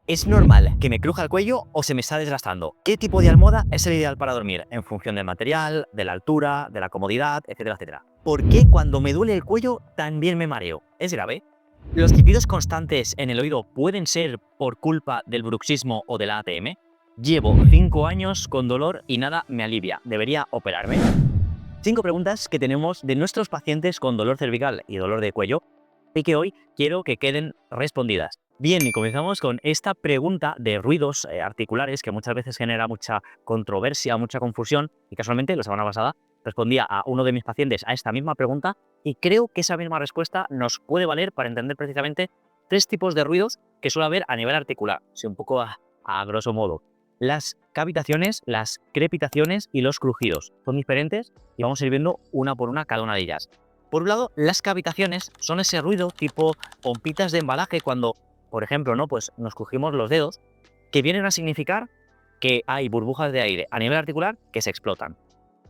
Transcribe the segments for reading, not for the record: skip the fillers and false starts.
¿Es normal que me cruja el cuello o se me está desgastando? ¿Qué tipo de almohada es el ideal para dormir? En función del material, de la altura, de la comodidad, etcétera, etcétera. ¿Por qué cuando me duele el cuello también me mareo? ¿Es grave? ¿Los pitidos constantes en el oído pueden ser por culpa del bruxismo o de la ATM? Llevo 5 años con dolor y nada me alivia. ¿Debería operarme? 5 preguntas que tenemos de nuestros pacientes con dolor cervical y dolor de cuello y que hoy quiero que queden respondidas. Bien, y comenzamos con esta pregunta de ruidos articulares que muchas veces genera mucha controversia, mucha confusión, y casualmente la semana pasada respondía a uno de mis pacientes a esta misma pregunta y creo que esa misma respuesta nos puede valer para entender precisamente 3 tipos de ruidos que suele haber a nivel articular, un poco a grosso modo. Las cavitaciones, las crepitaciones y los crujidos son diferentes y vamos a ir viendo una por una cada una de ellas. Por un lado, las cavitaciones son ese ruido tipo pompitas de embalaje cuando, por ejemplo, ¿no? Pues nos crujimos los dedos, que vienen a significar que hay burbujas de aire a nivel articular que se explotan.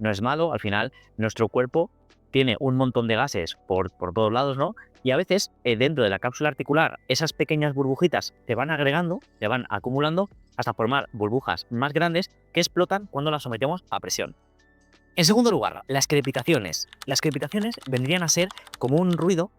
No es malo, al final nuestro cuerpo tiene un montón de gases por todos lados, ¿no? Y a veces dentro de la cápsula articular esas pequeñas burbujitas se van agregando, se van acumulando hasta formar burbujas más grandes que explotan cuando las sometemos a presión. En segundo lugar, las crepitaciones. Las crepitaciones vendrían a ser como un ruido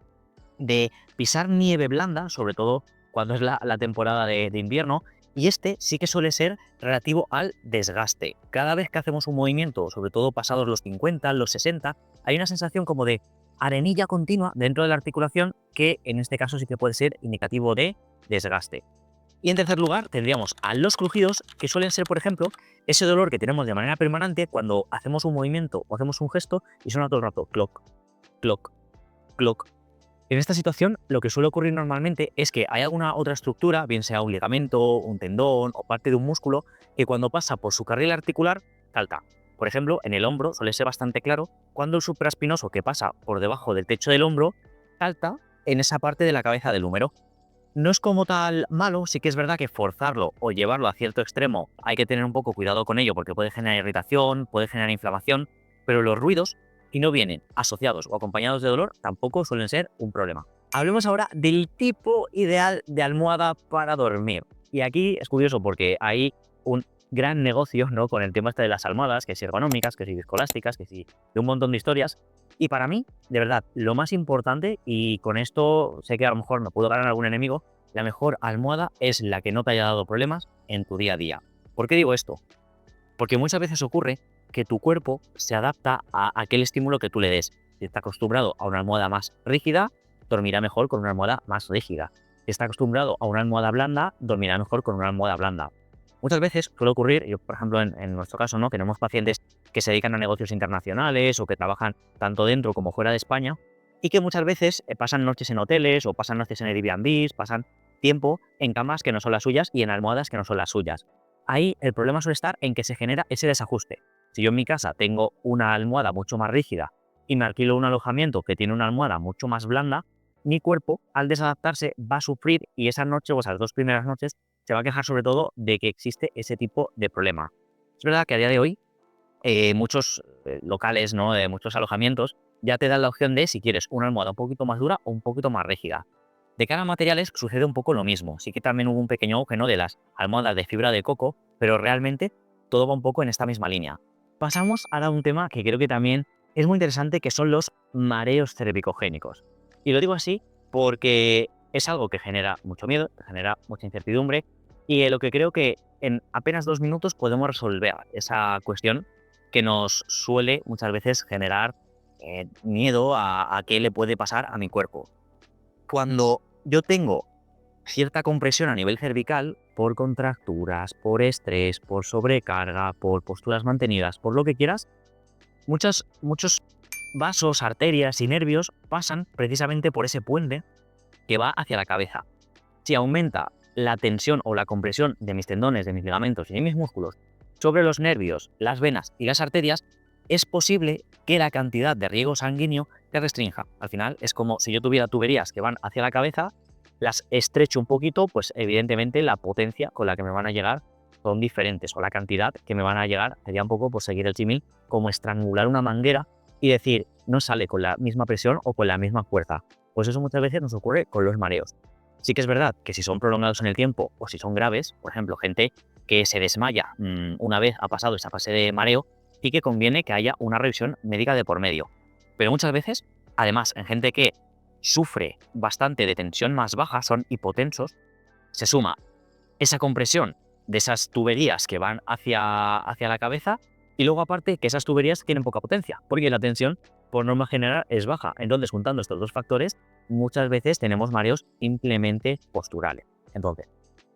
de pisar nieve blanda, sobre todo cuando es la temporada de invierno, y este sí que suele ser relativo al desgaste. Cada vez que hacemos un movimiento, sobre todo pasados los 50, los 60, hay una sensación como de arenilla continua dentro de la articulación que en este caso sí que puede ser indicativo de desgaste. Y en tercer lugar, tendríamos a los crujidos, que suelen ser, por ejemplo, ese dolor que tenemos de manera permanente cuando hacemos un movimiento o hacemos un gesto y suena todo el rato cloc, cloc, cloc. En esta situación, lo que suele ocurrir normalmente es que hay alguna otra estructura, bien sea un ligamento, un tendón o parte de un músculo, que cuando pasa por su carril articular, salta. Por ejemplo, en el hombro suele ser bastante claro cuando el supraespinoso que pasa por debajo del techo del hombro salta en esa parte de la cabeza del húmero. No es como tal malo, sí que es verdad que forzarlo o llevarlo a cierto extremo hay que tener un poco cuidado con ello porque puede generar irritación, puede generar inflamación, pero los ruidos, si no vienen asociados o acompañados de dolor, tampoco suelen ser un problema. Hablemos ahora del tipo ideal de almohada para dormir. Y aquí es curioso porque hay un gran negocio, ¿no? Con el tema este de las almohadas, que si ergonómicas, que si viscoelásticas, que si de un montón de historias. Y para mí, de verdad, lo más importante, y con esto sé que a lo mejor me puedo ganar algún enemigo, la mejor almohada es la que no te haya dado problemas en tu día a día. ¿Por qué digo esto? Porque muchas veces ocurre que tu cuerpo se adapta a aquel estímulo que tú le des. Si está acostumbrado a una almohada más rígida, dormirá mejor con una almohada más rígida. Si está acostumbrado a una almohada blanda, dormirá mejor con una almohada blanda. Muchas veces suele ocurrir, yo por ejemplo en nuestro caso, ¿no? Tenemos pacientes que se dedican a negocios internacionales o que trabajan tanto dentro como fuera de España y que muchas veces pasan noches en hoteles o pasan noches en Airbnb, pasan tiempo en camas que no son las suyas y en almohadas que no son las suyas. Ahí el problema suele estar en que se genera ese desajuste. Si yo en mi casa tengo una almohada mucho más rígida y me alquilo un alojamiento que tiene una almohada mucho más blanda, mi cuerpo al desadaptarse va a sufrir y esa noche o esas 2 primeras noches se va a quejar sobre todo de que existe ese tipo de problema. Es verdad que a día de hoy muchos locales, ¿no? Muchos alojamientos ya te dan la opción de si quieres una almohada un poquito más dura o un poquito más rígida. De cara a materiales sucede un poco lo mismo. Sí que también hubo un pequeño auge, ¿no? De las almohadas de fibra de coco, pero realmente todo va un poco en esta misma línea. Pasamos ahora a un tema que creo que también es muy interesante, que son los mareos cervicogénicos. Y lo digo así porque es algo que genera mucho miedo, que genera mucha incertidumbre y lo que creo que en apenas 2 minutos podemos resolver esa cuestión que nos suele muchas veces generar miedo a qué le puede pasar a mi cuerpo. Cuando yo tengo cierta compresión a nivel cervical, por contracturas, por estrés, por sobrecarga, por posturas mantenidas, por lo que quieras, muchos vasos, arterias y nervios pasan precisamente por ese puente que va hacia la cabeza. Si aumenta la tensión o la compresión de mis tendones, de mis ligamentos y de mis músculos sobre los nervios, las venas y las arterias, es posible que la cantidad de riego sanguíneo se restrinja. Al final es como si yo tuviera tuberías que van hacia la cabeza, las estrecho un poquito, pues evidentemente la potencia con la que me van a llegar son diferentes, o la cantidad que me van a llegar sería un poco, por seguir el símil, como estrangular una manguera y decir, no sale con la misma presión o con la misma fuerza. Pues eso muchas veces nos ocurre con los mareos. Sí que es verdad que si son prolongados en el tiempo o si son graves, por ejemplo, gente que se desmaya una vez ha pasado esa fase de mareo, sí que conviene que haya una revisión médica de por medio. Pero muchas veces, además, en gente que sufre bastante de tensión más baja, son hipotensos, se suma esa compresión de esas tuberías que van hacia la cabeza y luego aparte que esas tuberías tienen poca potencia, porque la tensión por norma general es baja. Entonces, juntando estos dos factores, muchas veces tenemos mareos simplemente posturales. Entonces,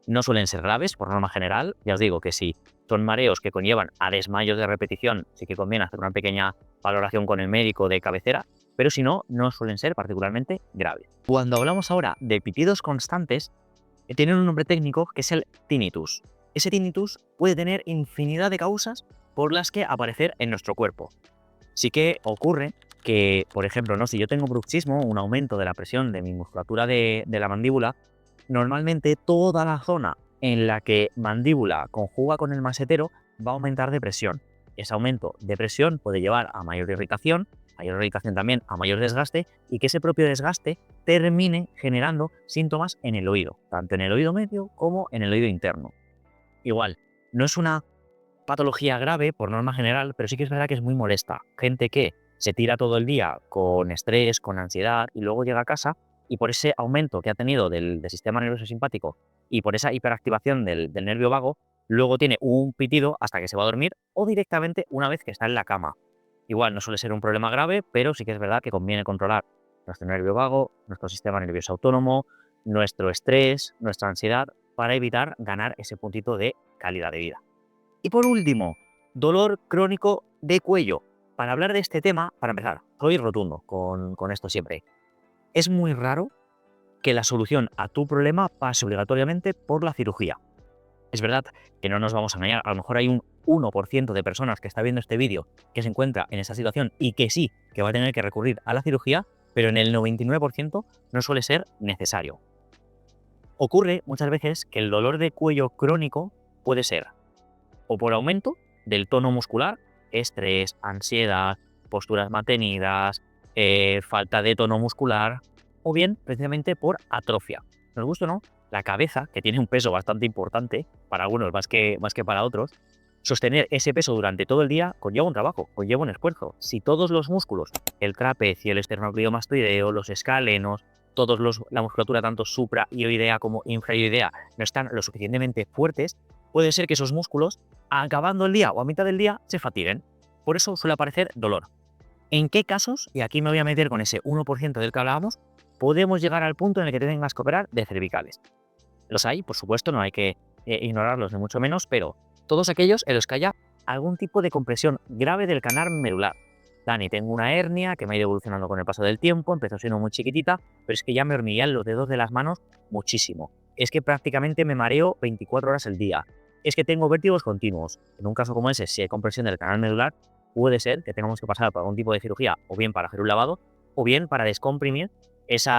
no suelen ser graves por norma general. Ya os digo que si son mareos que conllevan a desmayos de repetición, sí que conviene hacer una pequeña valoración con el médico de cabecera, pero si no, no suelen ser particularmente graves. Cuando hablamos ahora de pitidos constantes, tienen un nombre técnico que es el tinnitus. Ese tinnitus puede tener infinidad de causas por las que aparecer en nuestro cuerpo. Sí que ocurre que, por ejemplo, ¿no? Si yo tengo bruxismo, un aumento de la presión de mi musculatura de la mandíbula, normalmente toda la zona en la que mandíbula conjuga con el masetero va a aumentar de presión. Ese aumento de presión puede llevar a mayor irritación también a mayor desgaste y que ese propio desgaste termine generando síntomas en el oído, tanto en el oído medio como en el oído interno. Igual, no es una patología grave por norma general, pero sí que es verdad que es muy molesta. Gente que se tira todo el día con estrés, con ansiedad y luego llega a casa y por ese aumento que ha tenido del sistema nervioso simpático y por esa hiperactivación del nervio vago, luego tiene un pitido hasta que se va a dormir o directamente una vez que está en la cama. Igual no suele ser un problema grave, pero sí que es verdad que conviene controlar nuestro nervio vago, nuestro sistema nervioso autónomo, nuestro estrés, nuestra ansiedad, para evitar ganar ese puntito de calidad de vida. Y por último, dolor crónico de cuello. Para hablar de este tema, para empezar, soy rotundo con esto siempre. Es muy raro que la solución a tu problema pase obligatoriamente por la cirugía. Es verdad que no nos vamos a engañar, a lo mejor hay un 1% de personas que está viendo este vídeo que se encuentra en esa situación y que sí, que va a tener que recurrir a la cirugía, pero en el 99% no suele ser necesario. Ocurre muchas veces que el dolor de cuello crónico puede ser o por aumento del tono muscular, estrés, ansiedad, posturas mantenidas, falta de tono muscular, o bien precisamente por atrofia. Nos gusta o no, la cabeza, que tiene un peso bastante importante, para algunos más que para otros, sostener ese peso durante todo el día conlleva un trabajo, conlleva un esfuerzo. Si todos los músculos, el trapecio, el esternocleidomastoideo, los escalenos, la musculatura tanto supraioidea como infraioidea no están lo suficientemente fuertes, puede ser que esos músculos, acabando el día o a mitad del día, se fatiguen. Por eso suele aparecer dolor. ¿En qué casos, y aquí me voy a meter con ese 1% del que hablábamos, podemos llegar al punto en el que te tengas que operar de cervicales? Los hay, por supuesto, no hay que ignorarlos ni mucho menos, pero todos aquellos en los que haya algún tipo de compresión grave del canal medular. Dani, tengo una hernia que me ha ido evolucionando con el paso del tiempo, empezó siendo muy chiquitita, pero es que ya me hormiguean los dedos de las manos muchísimo. Es que prácticamente me mareo 24 horas al día. Es que tengo vértigos continuos. En un caso como ese, si hay compresión del canal medular, puede ser que tengamos que pasar por algún tipo de cirugía, o bien para hacer un lavado, o bien para descomprimir ese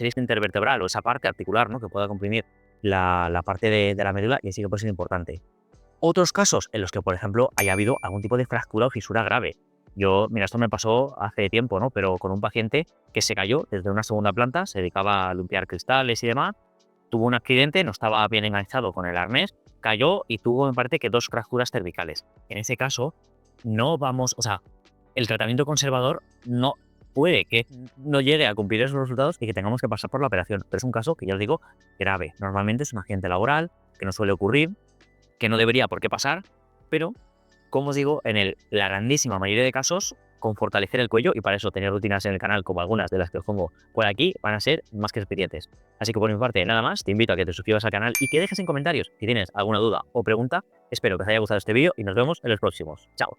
disco intervertebral o esa parte articular, ¿no?, que pueda comprimir la parte de la médula, y sí que puede ser importante. Otros casos en los que, por ejemplo, haya habido algún tipo de fractura o fisura grave. Mira, esto me pasó hace tiempo, ¿no?, pero con un paciente que se cayó desde una segunda planta, se dedicaba a limpiar cristales y demás, tuvo un accidente, no estaba bien enganchado con el arnés, cayó y tuvo, me parece que 2 fracturas cervicales. En ese caso, el tratamiento conservador no puede que no llegue a cumplir esos resultados y que tengamos que pasar por la operación. Pero es un caso que ya os digo, grave. Normalmente es un accidente laboral, que no suele ocurrir, que no debería por qué pasar, pero, como os digo, la grandísima mayoría de casos, con fortalecer el cuello, y para eso tener rutinas en el canal como algunas de las que os pongo por aquí, van a ser más que suficientes. Así que por mi parte, nada más, te invito a que te suscribas al canal y que dejes en comentarios si tienes alguna duda o pregunta. Espero que os haya gustado este vídeo y nos vemos en los próximos. Chao.